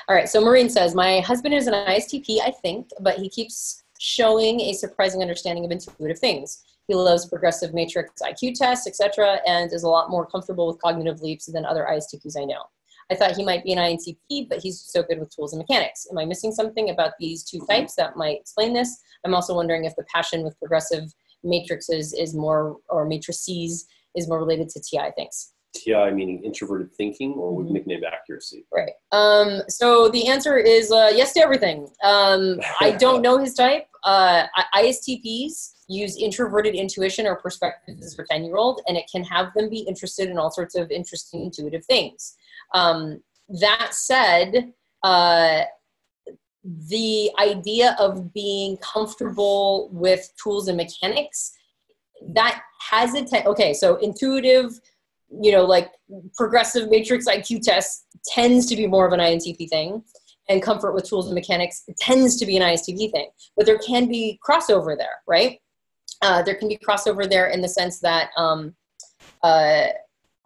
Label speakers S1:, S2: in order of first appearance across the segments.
S1: All right, so Maureen says, my husband is an ISTP, I think, but he keeps showing a surprising understanding of intuitive things. He loves progressive matrix IQ tests, etc., and is a lot more comfortable with cognitive leaps than other ISTPs I know. I thought he might be an INTP, but he's so good with tools and mechanics. Am I missing something about these two types that might explain this? I'm also wondering if the passion with progressive matrices is more, or matrices is more related to TI. Thanks.
S2: TI meaning introverted thinking, or with nickname accuracy?
S1: Right. So the answer is yes to everything. I don't know his type. ISTPs use introverted intuition or perspectives for 10-year-old, and it can have them be interested in all sorts of interesting intuitive things. That said, the idea of being comfortable with tools and mechanics, that has a okay, so intuitive, you know, like progressive matrix IQ test tends to be more of an INTP thing, and comfort with tools and mechanics tends to be an ISTP thing. But there can be crossover there, right? There can be crossover there in the sense that an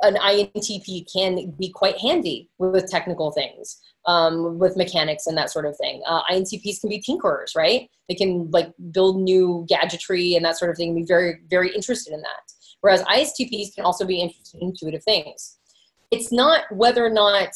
S1: INTP can be quite handy with technical things, with mechanics and that sort of thing. INTPs can be tinkerers, right? They can like build new gadgetry and that sort of thing, and be very, very interested in that. Whereas ISTPs can also be interested in intuitive things. It's not whether or not,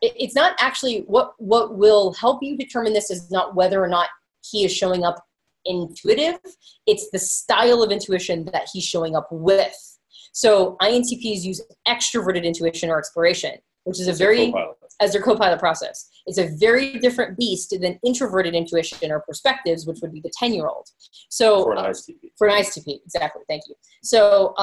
S1: it's not actually, what will help you determine this is not whether or not he is showing up intuitive, it's the style of intuition that he's showing up with. So INTPs use extroverted intuition or exploration, which is a very, as their co-pilot process. It's a very different beast than introverted intuition or perspectives, which would be the 10-year-old. So
S2: for an ISTP.
S1: For an ISTP, exactly, thank you. So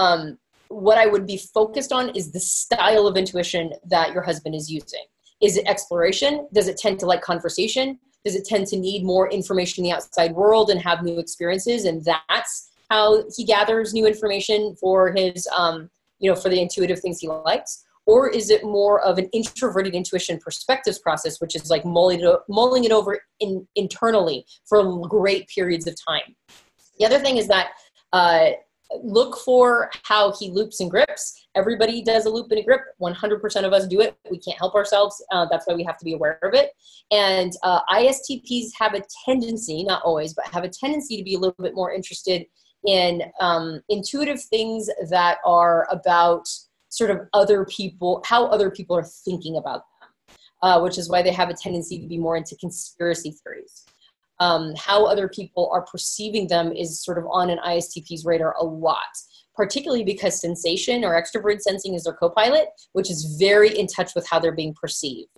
S1: what I would be focused on is the style of intuition that your husband is using. Is it exploration? Does it tend to like conversation? Does it tend to need more information in the outside world and have new experiences? And that's how he gathers new information for his, you know, for the intuitive things he likes? Or is it more of an introverted intuition perspectives process, which is like mulling it over internally for great periods of time? The other thing is that look for how he loops and grips. Everybody does a loop and a grip. 100% of us do it. We can't help ourselves. That's why we have to be aware of it. And ISTPs have a tendency, not always, but have a tendency to be a little bit more interested in intuitive things that are about sort of other people, how other people are thinking about them, which is why they have a tendency to be more into conspiracy theories. How other people are perceiving them is sort of on an ISTP's radar a lot, particularly because sensation or extrovert sensing is their co-pilot, which is very in touch with how they're being perceived.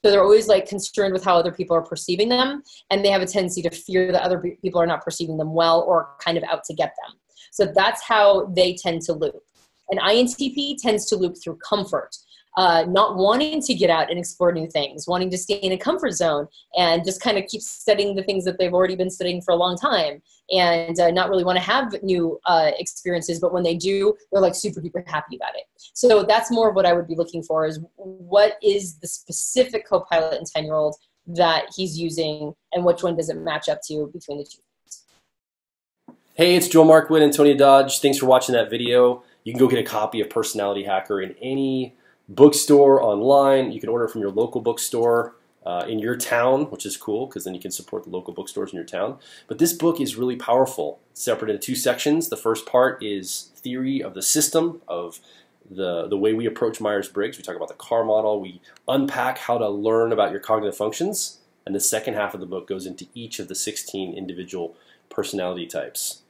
S1: So they're always like concerned with how other people are perceiving them, and they have a tendency to fear that other people are not perceiving them well or kind of out to get them. So that's how they tend to loop. An INTP tends to loop through comfort, not wanting to get out and explore new things, wanting to stay in a comfort zone and just kind of keep studying the things that they've already been studying for a long time, and not really want to have new experiences. But when they do, they're like super duper happy about it. So that's more of what I would be looking for, is what is the specific co-pilot and 10-year-old that he's using, and which one does it match up to between the two.
S2: Hey, it's Joe Markwood and Antonia Dodge. Thanks for watching that video. You can go get a copy of Personality Hacker in any bookstore online. You can order it from your local bookstore in your town, which is cool because then you can support the local bookstores in your town. But this book is really powerful. It's separated into two sections. The first part is theory of the system, of the way we approach Myers-Briggs. We talk about the CAR model. We unpack how to learn about your cognitive functions. And the second half of the book goes into each of the 16 individual personality types.